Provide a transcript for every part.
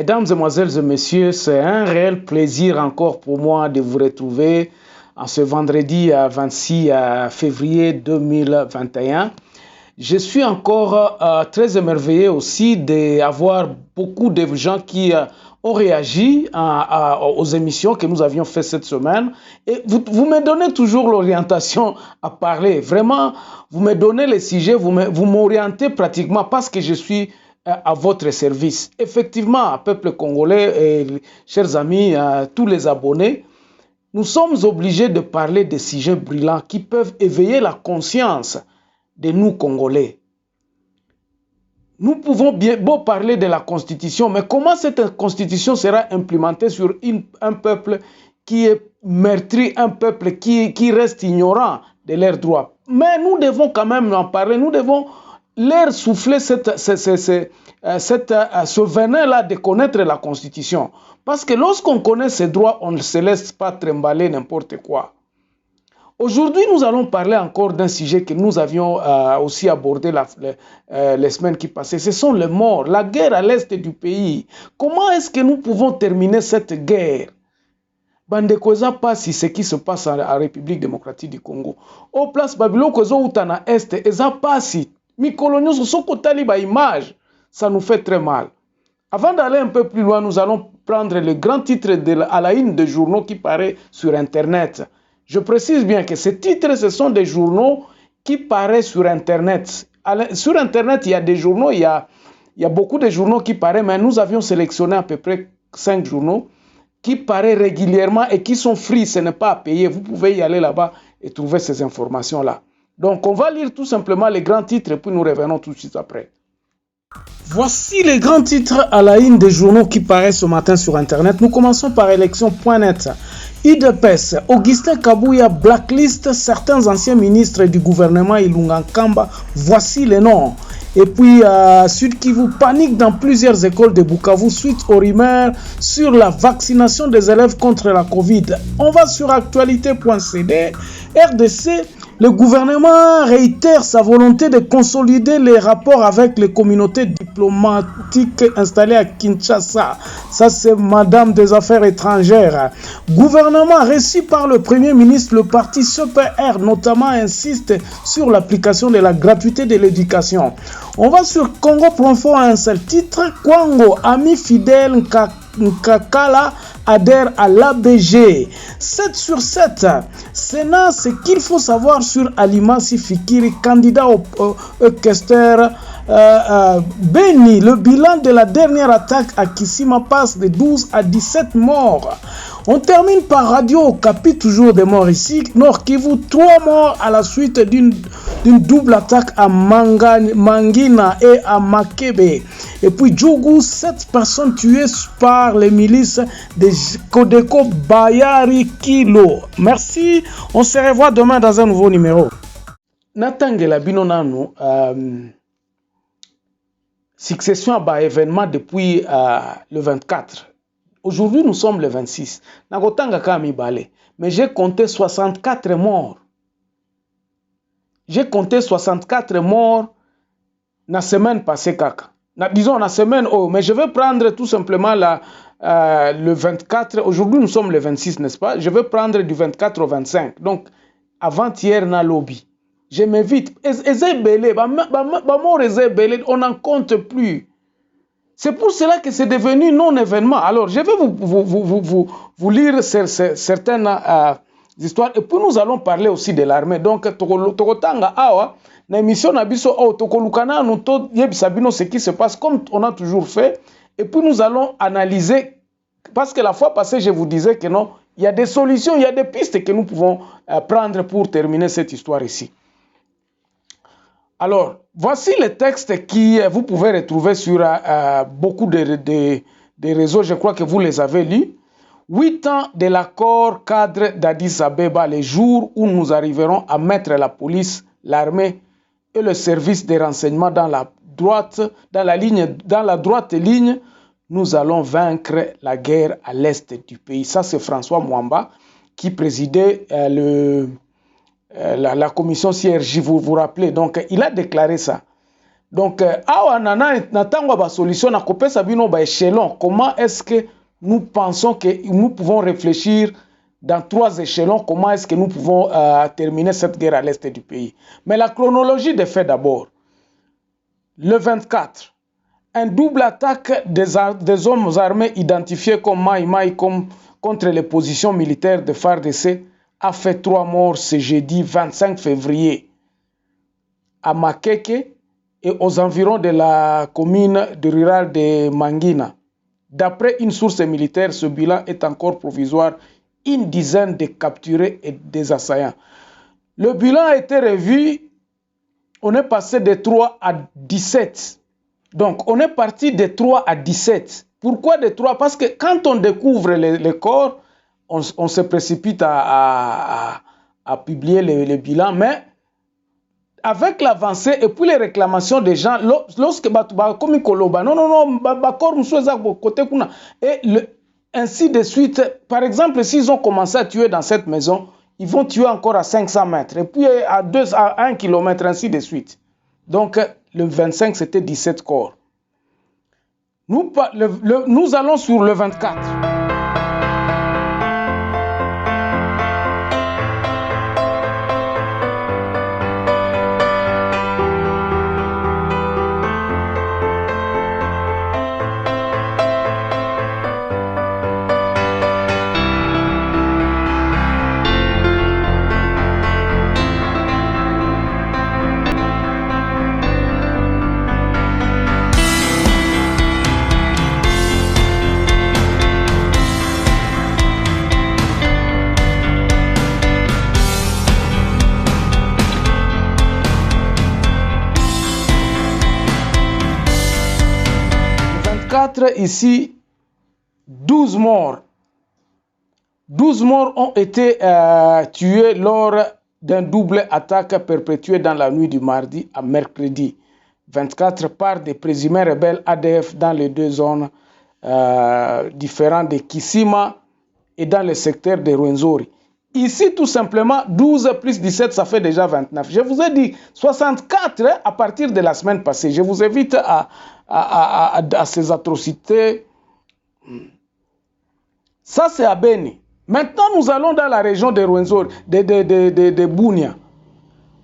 Mesdames, Mesdemoiselles et Messieurs, c'est un réel plaisir encore pour moi de vous retrouver en ce vendredi 26 février 2021. Je suis encore très émerveillé aussi d'avoir beaucoup de gens qui ont réagi aux émissions que nous avions faites cette semaine. Et vous me donnez toujours l'orientation à parler. Vraiment, vous me donnez les sujets, vous m'orientez pratiquement parce que je suis à votre service. Effectivement, peuple congolais et chers amis, tous les abonnés, nous sommes obligés de parler de sujets brûlants qui peuvent éveiller la conscience de nous Congolais. Nous pouvons bien beau parler de la Constitution, mais comment cette Constitution sera implémentée sur un peuple qui est meurtri, un peuple qui reste ignorant de leurs droits? Mais nous devons quand même en parler, nous devons leur souffler ce venin-là de connaître la Constitution. Parce que lorsqu'on connaît ses droits, on ne se laisse pas trimballer n'importe quoi. Aujourd'hui, nous allons parler encore d'un sujet que nous avions aussi abordé les semaines qui passaient. Ce sont les morts, la guerre à l'est du pays. Comment est-ce que nous pouvons terminer cette guerre? Bandeko eza pasi ce qui se passe en République démocratique du Congo. Au place Babiloko ezo utana est eza pasi. Mikolonio soko taliba image, ça nous fait très mal. Avant d'aller un peu plus loin, nous allons prendre le grand titre à la une des journaux qui paraît sur Internet. Je précise bien que ces titres, ce sont des journaux qui paraissent sur Internet. Sur Internet, il y a des journaux, il y a beaucoup de journaux qui paraissent, mais nous avions sélectionné à peu près 5 journaux qui paraissent régulièrement et qui sont free, ce n'est pas à payer. Vous pouvez y aller là-bas et trouver ces informations-là. Donc, on va lire tout simplement les grands titres et puis nous revenons tout de suite après. Voici les grands titres à la une des journaux qui paraissent ce matin sur Internet. Nous commençons par élection.net. UDPS, Augustin Kabouya blacklist certains anciens ministres du gouvernement Ilunga Nkamba. Voici les noms. Et puis, Sud Kivu panique dans plusieurs écoles de Bukavu suite aux rumeurs sur la vaccination des élèves contre la Covid. On va sur actualité.cd. RDC, le gouvernement réitère sa volonté de consolider les rapports avec les communautés diplomatiques installées à Kinshasa. Ça, c'est Madame des Affaires étrangères. Gouvernement reçu par le Premier ministre, le parti CPR notamment insiste sur l'application de la gratuité de l'éducation. On va sur Congo.info à un seul titre. Kwango, ami fidèle Nkakala adhère à l'ABG. 7 sur 7. Sénat, ce qu'il faut savoir sur Alimasi Fikiri, candidat au questeur Beni. Le bilan de la dernière attaque à Kissima passe de 12 à 17 morts. On termine par Radio Okapi, toujours des morts ici. Nord Kivu, 3 morts à la suite d'une double attaque à Mangina et à Makebe. Et puis Djougou, 7 personnes tuées par les milices de Kodeko Bayari Kilo. Merci, on se revoit demain dans un nouveau numéro. Natangela Binonano, succession à événement depuis le 24. Aujourd'hui, nous sommes le 26. Mais j'ai compté 64 morts. J'ai compté 64 morts la semaine passée, kaka. Disons la semaine, mais je vais prendre tout simplement le 24. Aujourd'hui, nous sommes le 26, n'est-ce pas? Je vais prendre du 24 au 25. Donc, avant-hier, na lobby. Je m'évite. On n'en compte plus. C'est pour cela que c'est devenu non-événement. Alors, je vais vous lire certaines histoires. Et puis, nous allons parler aussi de l'armée. Donc, Tokotanga Awa, na émission Nabiso, Tokolukana, nous ce qui se passe comme on a toujours fait. Et puis, nous allons analyser. Parce que la fois passée, je vous disais que non, il y a des solutions, il y a des pistes que nous pouvons prendre pour terminer cette histoire ici. Alors, voici les textes que vous pouvez retrouver sur beaucoup de réseaux. Je crois que vous les avez lus. 8 ans de l'accord cadre d'Addis Abeba, les jours où nous arriverons à mettre la police, l'armée et le service de renseignement dans la droite ligne, nous allons vaincre la guerre à l'est du pays. Ça, c'est François Mwamba qui présidait la commission CRJ, vous vous rappelez. Donc, il a déclaré ça. Donc, awa natango ba solution na kopesa bino ba échelon. Comment est-ce que nous pensons que nous pouvons réfléchir dans 3 échelons, comment est-ce que nous pouvons terminer cette guerre à l'est du pays. Mais la chronologie des faits d'abord. Le 24, un double attaque des hommes armés identifiés comme Maï contre les positions militaires de FARDC a fait 3 morts ce jeudi 25 février à Makeke et aux environs de la commune rurale de Mangina. D'après une source militaire, ce bilan est encore provisoire, une dizaine de capturés et des assaillants. Le bilan a été revu, on est passé de 3 à 17. Donc, on est parti de 3 à 17. Pourquoi de 3? Parce que quand on découvre les corps, on se précipite à publier le bilan, mais avec l'avancée et puis les réclamations des gens, lorsque comme Koloba, non, et ainsi de suite. Par exemple, s'ils ont commencé à tuer dans cette maison, ils vont tuer encore à 500 mètres, et puis à 1 km, ainsi de suite. Donc, le 25, c'était 17 corps. Nous allons sur le 24. Ici, 12 morts. 12 morts ont été tués lors d'un double attaque perpétuée dans la nuit du mardi à mercredi 24 par des présumés rebelles ADF dans les 2 zones différentes de Kisima et dans le secteur de Rwenzori. Ici, tout simplement, 12 plus 17, ça fait déjà 29. Je vous ai dit 64 à partir de la semaine passée. Je vous invite à ces atrocités. Ça, c'est à Beni. Maintenant, nous allons dans la région de Rwenzori, de Bunia.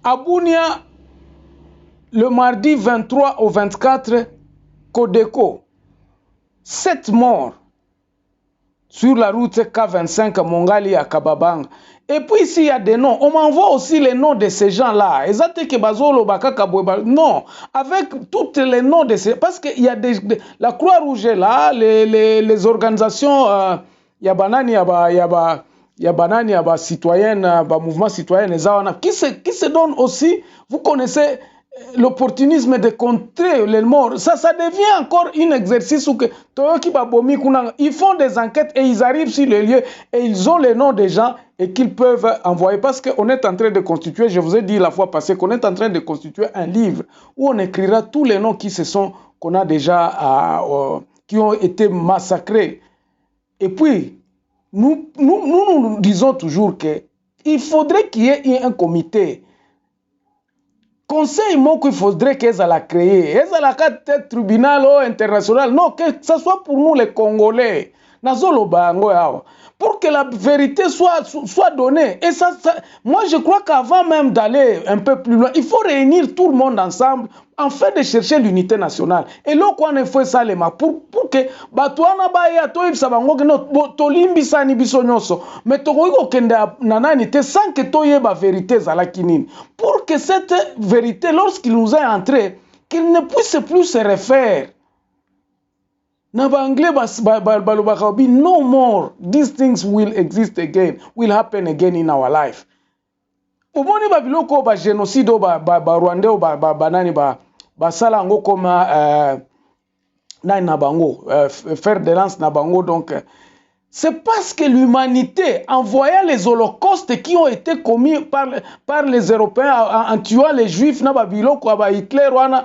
À Bunia, le mardi 23 au 24, Kodeko, 7 morts sur la route K25 Mongali à Kababang. Et puis ici, il y a des noms. On m'envoie aussi les noms de ces gens-là. Non, avec tous les noms de ces... Parce qu'il y a la Croix-Rouge là, les organisations... Il y a Banani, citoyenne, mouvement citoyen, qui se donnent aussi, vous connaissez l'opportunisme de contrer les morts. Ça devient encore un exercice où ils font des enquêtes et ils arrivent sur le lieu et ils ont les noms des gens et qu'ils peuvent envoyer. Parce qu'on est en train de constituer, je vous ai dit la fois passée, qu'on est en train de constituer un livre où on écrira tous les noms qu'on a déjà, qui ont été massacrés. Et puis, nous disons toujours qu'il faudrait qu'il y ait un comité. Conseil, moi, qu'il faudrait qu'ils la créer. Ils la créer tribunal international. Non, que ce soit pour nous les Congolais. Pour que la vérité soit donnée. Et moi, je crois qu'avant même d'aller un peu plus loin, il faut réunir tout le monde ensemble en fait de chercher l'unité nationale. Et là, on a fait ça, pour que Batouana Baya, Tolimbi Sani Bisonyoso, mais Togoyo Kenda Nananite, sans que Toye la vérité Zalakinin. Pour que cette vérité, lorsqu'il nous est entré, qu'il ne puisse plus se refaire. No more. These things will exist again, will happen again in our life. Uboni babiloko ba génocide ba Rwandais ba banani ba sala ngo comme na bango faire de lance na bango. Donc c'est parce que l'humanité, en voyant les holocaustes qui ont été commis par les Européens en tuant les Juifs na babiloko ba Hitler wana,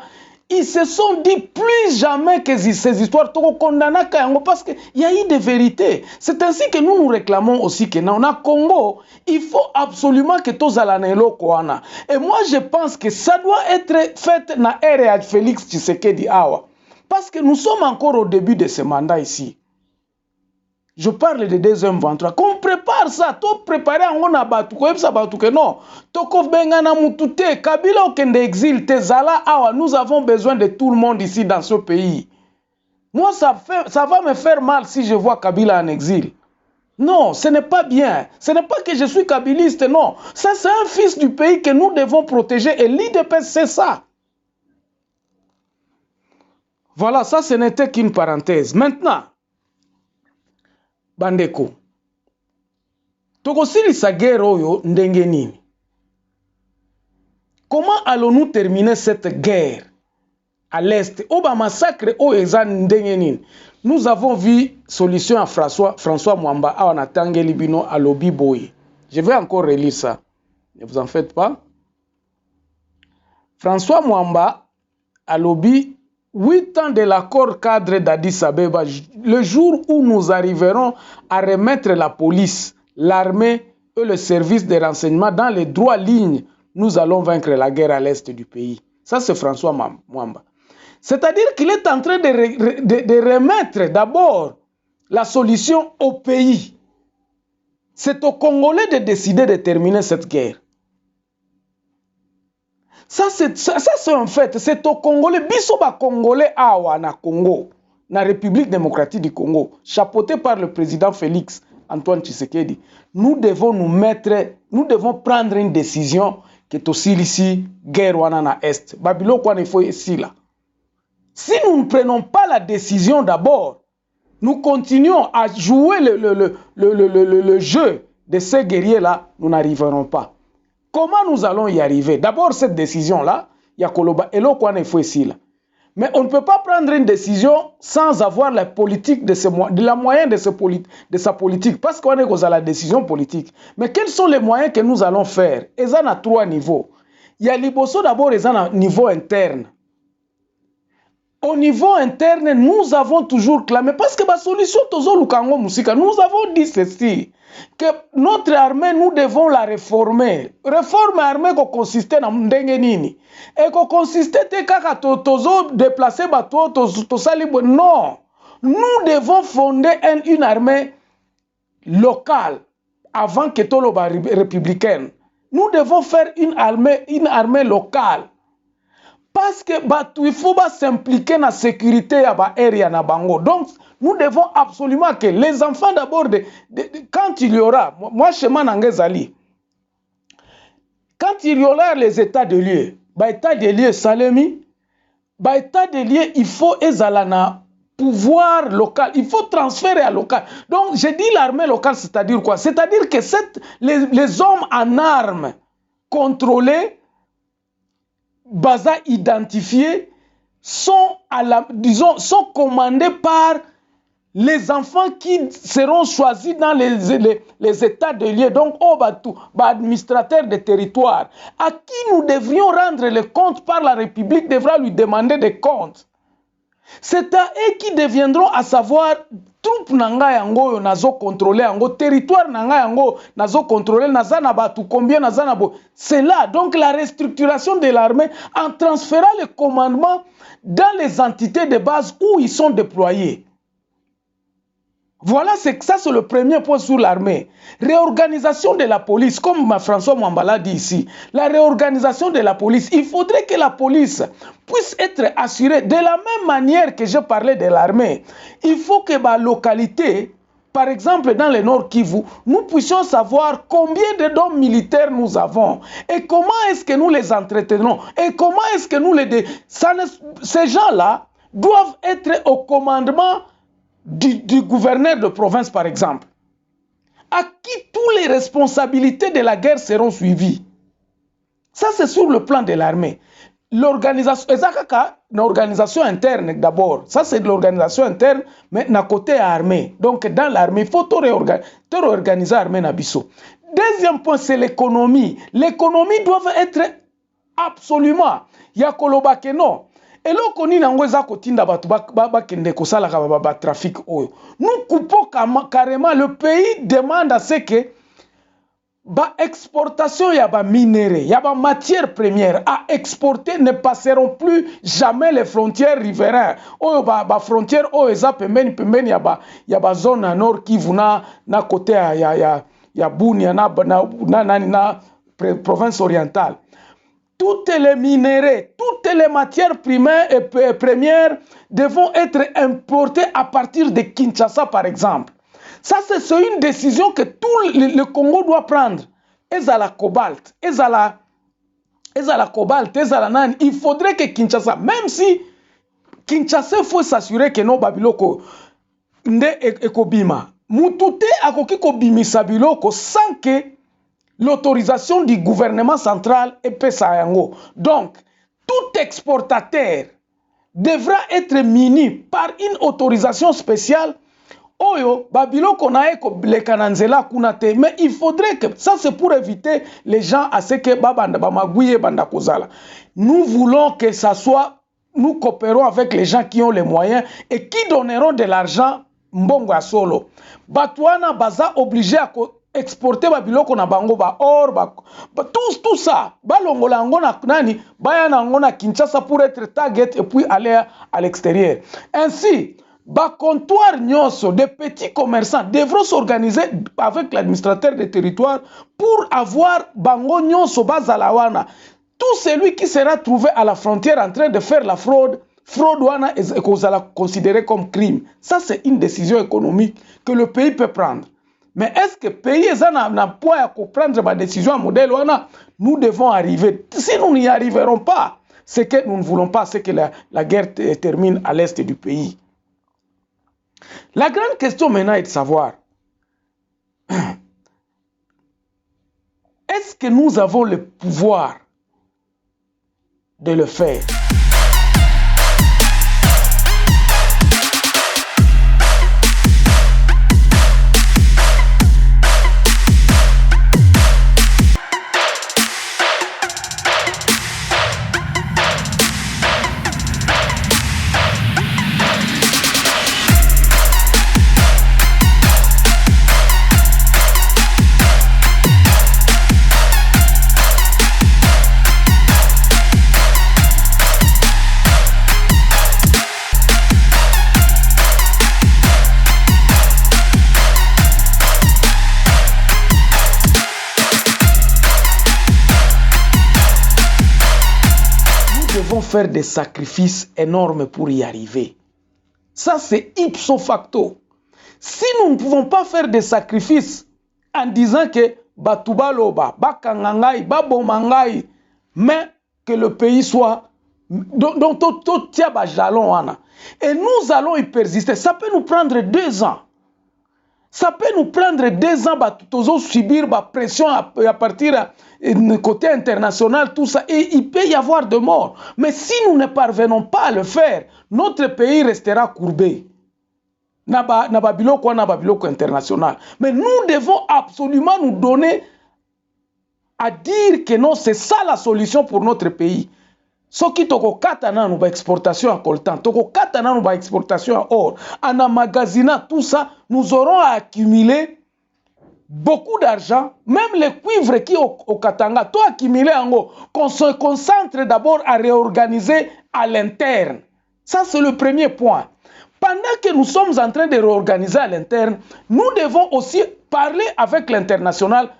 Ils se sont dit plus jamais que ces histoires parce qu'il y a eu des vérités. C'est ainsi que nous nous réclamons aussi que dans le Congo, il faut absolument que tous alanelo koana. Et moi je pense que ça doit être fait dans l'ère de Félix Tshisekedi Awa. Parce que nous sommes encore au début de ce mandat ici. Je parle de deuxième 23. Qu'on prépare ça, tout préparer en abatu, non. Tokov bengana mutute, Kabila okende exil, tezala awa, nous avons besoin de tout le monde ici dans ce pays. Moi, ça va me faire mal si je vois Kabila en exil. Non, ce n'est pas bien. Ce n'est pas que je suis kabiliste, non. Ça, c'est un fils du pays que nous devons protéger et l'IDPS, c'est ça. Voilà, ça, ce n'était qu'une parenthèse. Maintenant, Bandeko, tokosilisa guerre oyo ndenge nini? Comment allons-nous terminer cette guerre à l'Est? Oba massacre oyo eza ndenge nini? Nous avons vu solution à François Mwamba a on attendé libino à Lobi Boy. Je vais encore relire ça. Ne vous en faites pas. François Mwamba a Lobi 8 ans de l'accord cadre d'Addis Abeba, le jour où nous arriverons à remettre la police, l'armée et le service de renseignement dans les droits lignes, nous allons vaincre la guerre à l'est du pays. Ça, c'est François Mwamba. C'est-à-dire qu'il est en train de remettre d'abord la solution au pays. C'est aux Congolais de décider de terminer cette guerre. Ça c'est un fait. C'est au Congolais. Bisoba Congolais awa na Congo, na République démocratique du Congo, chapeauté par le président Félix Antoine Tshisekedi. Nous devons prendre une décision qui est aussi ici, guerre wana na Est. Babylone quoi il faut ici là. Si nous ne prenons pas la décision d'abord, nous continuons à jouer le jeu de ces guerriers-là, nous n'arriverons pas. Comment nous allons y arriver? D'abord, cette décision-là, il y a Koloba et il faut ici là. Mais on ne peut pas prendre une décision sans avoir la politique la moyen de sa politique. Parce qu'on est à la décision politique. Mais quels sont les moyens que nous allons faire? Ils en ont 3 niveaux. Il y a l'Iboso d'abord, ils en ont un niveau interne. Au niveau interne, nous avons toujours clamé, parce que la solution, nous avons dit ceci, que notre armée, nous devons la réformer. Réforme armée qui consistait dans Ndengenini. Et qui consistait à déplacer non. Nous devons fonder une armée locale avant que tout le républicaine. Nous devons faire une armée locale. Parce que il faut s'impliquer dans la sécurité aérienne na bango. Donc, nous devons absolument que les enfants d'abord, quand il y aura, moi chez Manangezali, quand il y aura les états de lieu, état de lieu Salemi, état de lieu, il faut ezalana pouvoir local, il faut transférer à local. Donc, j'ai dit l'armée locale, c'est-à-dire quoi? C'est-à-dire que les hommes en armes contrôlés, identifiés, sont commandés par les enfants qui seront choisis dans les états de lieu, donc administrateurs des territoires, à qui nous devrions rendre les comptes par la République, devra lui demander des comptes. C'est à eux qui deviendront à savoir troupe nanga yango nazo contrôler yango territoire nanga yango nazo contrôler nazana batu combien nazana bo. C'est là donc la restructuration de l'armée en transférant le commandement dans les entités de base où ils sont déployés. Voilà, c'est le premier point sur l'armée. Réorganisation de la police, comme François Mwamba dit ici. La réorganisation de la police, il faudrait que la police puisse être assurée de la même manière que je parlais de l'armée. Il faut que la localité, par exemple dans le Nord Kivu, nous puissions savoir combien de dômes militaires nous avons et comment est-ce que nous les entretenons et comment est-ce que nous ces gens-là doivent être au commandement du gouverneur de province, par exemple, à qui toutes les responsabilités de la guerre seront suivies. Ça, c'est sur le plan de l'armée. L'organisation interne d'abord. Ça, c'est de l'organisation interne, mais d'un côté armée. Donc, dans l'armée, il faut tout réorganiser l'armée Nabiso. Deuxième point, c'est l'économie. L'économie doit être absolument. Il y a Kolobake, non. eloko nini yango eza kotinda bato bakende kosalaka trafic oyo. Nous coupons carrément. Le pays demande à ce que exportation ya ba minéraux, ya ba matières premières à exporter ne passeront plus jamais les frontières riveraines. Oyo ba frontières oyo eza pembeni ya ba zone à nord Kivu na côté ya Bunia na province orientale. Toutes les minéraux, toutes les matières primaires et premières devront être importées à partir de Kinshasa par exemple. Ça, c'est une décision que tout le Congo doit prendre. Ezala cobalt, ezala cobalt, ezala nan. Il faudrait que Kinshasa, même si Kinshasa, il faut s'assurer que non babiloko nde ekobima. Mutute akoki kobimisa biloko sans que l'autorisation du gouvernement central epesa yango. Donc, tout exportateur devra être muni par une autorisation spéciale. Oyo, babiloko na eko lekananzela kunate, mais il faudrait que, ça c'est pour éviter les gens à ce que bamagouye banda kozala. Nous voulons que ça soit, nous coopérons avec les gens qui ont les moyens et qui donneront de l'argent mbongo ya solo. Batouana baza obligé à exporter babiloko na bango ba or tout ça balongola ngo na nani baya na ngo na Kinshasa pour être target et puis aller à l'extérieur. Ainsi comptoir nyonso des petits commerçants devront s'organiser avec l'administrateur des territoires pour avoir bango nyonso bazalawana. Tout celui qui sera trouvé à la frontière en train de faire la fraude wana est considéré comme crime. Ça c'est une décision économique que le pays peut prendre. Mais est-ce que le pays n'a pas à prendre ma décision à modèle wana? Nous devons arriver. Si nous n'y arriverons pas, c'est que nous ne voulons pas que la guerre termine à l'est du pays. La grande question maintenant est de savoir, est-ce que nous avons le pouvoir de le faire? Faire des sacrifices énormes pour y arriver. Ça, c'est ipso facto. Si nous ne pouvons pas faire des sacrifices en disant que Batubaloba, Bakangangai, Babomangai, mais que le pays soit donc tout tient jalon. Et nous allons y persister. Ça peut nous prendre 2 ans. Ça peut nous prendre 2 ans, toujours subir la pression à partir du côté international, tout ça. Et il peut y avoir de morts. Mais si nous ne parvenons pas à le faire, notre pays restera courbé. Naba biloko international. Mais nous devons absolument nous donner à dire que non, c'est ça la solution pour notre pays. Soki toko katana nous exportation à coltan, toko katana nous exportation à or, en amagasina tout ça, nous aurons à accumuler beaucoup d'argent, même les cuivres qui au Katanga, tout accumulé en haut, qu'on se concentre d'abord à réorganiser à l'interne. Ça c'est le premier point. Pendant que nous sommes en train de réorganiser à l'interne, nous devons aussi parler avec l'international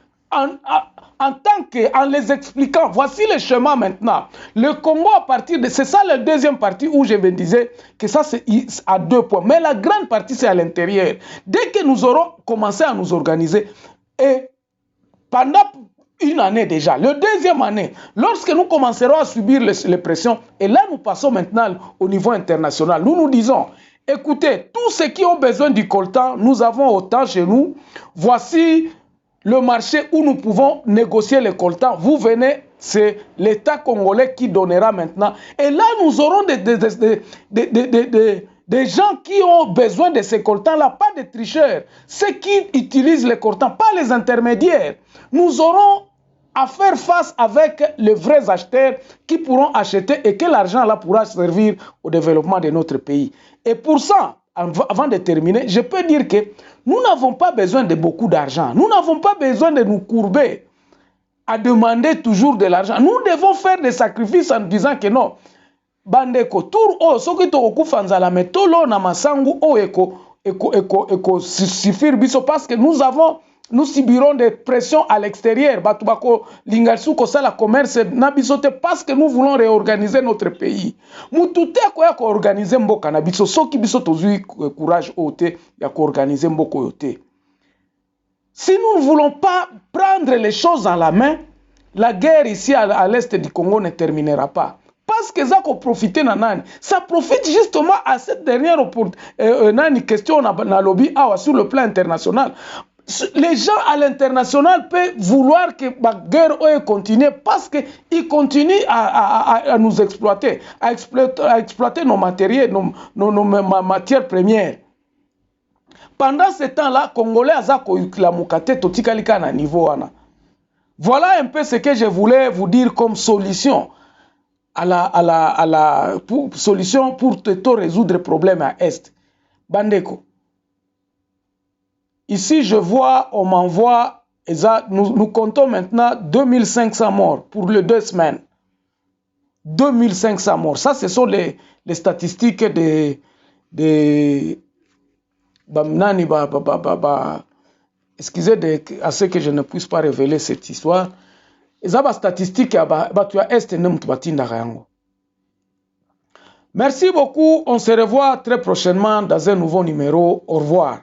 en tant que, en les expliquant, voici le chemin maintenant. Le Congo à partir de, c'est ça la deuxième partie où je me disais que ça c'est à 2 points. Mais la grande partie c'est à l'intérieur. Dès que nous aurons commencé à nous organiser, et pendant une année déjà, le deuxième année, lorsque nous commencerons à subir les pressions, et là nous passons maintenant au niveau international, nous nous disons, écoutez, tous ceux qui ont besoin du coltan, nous avons autant chez nous, voici le marché où nous pouvons négocier les coltans. Vous venez, c'est l'État congolais qui donnera maintenant. Et là, nous aurons des gens qui ont besoin de ces coltans-là, pas des tricheurs. Ceux qui utilisent les coltans, pas les intermédiaires. Nous aurons à faire face avec les vrais acheteurs qui pourront acheter et que l'argent là pourra servir au développement de notre pays. Et pour ça, avant de terminer, je peux dire que nous n'avons pas besoin de beaucoup d'argent. Nous n'avons pas besoin de nous courber à demander toujours de l'argent. Nous devons faire des sacrifices en disant que non, bandeko, tour o, soki to okufa nzala metolo na masangu o eko suffire biso parce que nous subirons des pressions à l'extérieur. Batubako lingalsu ko sala commerce na bisote parce que nous voulons réorganiser notre pays. Mutute ko ya ko organiser mboka na biso soki biso tozui courage ote ya ko organiser mboko yote. Si nous ne voulons pas prendre les choses en la main, la guerre ici à l'est du Congo ne terminera pas. Parce que ça profite nanani, ça profite justement à cette dernière question na lobby sur le plan international. Les gens à l'international peuvent vouloir que la guerre continue parce qu'ils continuent à nous exploiter, à exploiter nos matériels, nos matières premières. Pendant ce temps-là, Congolais la mukate totikalika na niveau wana. Voilà un peu ce que je voulais vous dire comme solution solution pour te résoudre le problème à Est. Bandeko. Ici, je vois, on m'envoie, nous comptons maintenant 2500 morts pour les 2 semaines. 2500 morts. Ça, ce sont les statistiques excusez à ce que je ne puisse pas révéler cette histoire. Merci beaucoup. On se revoit très prochainement dans un nouveau numéro. Au revoir.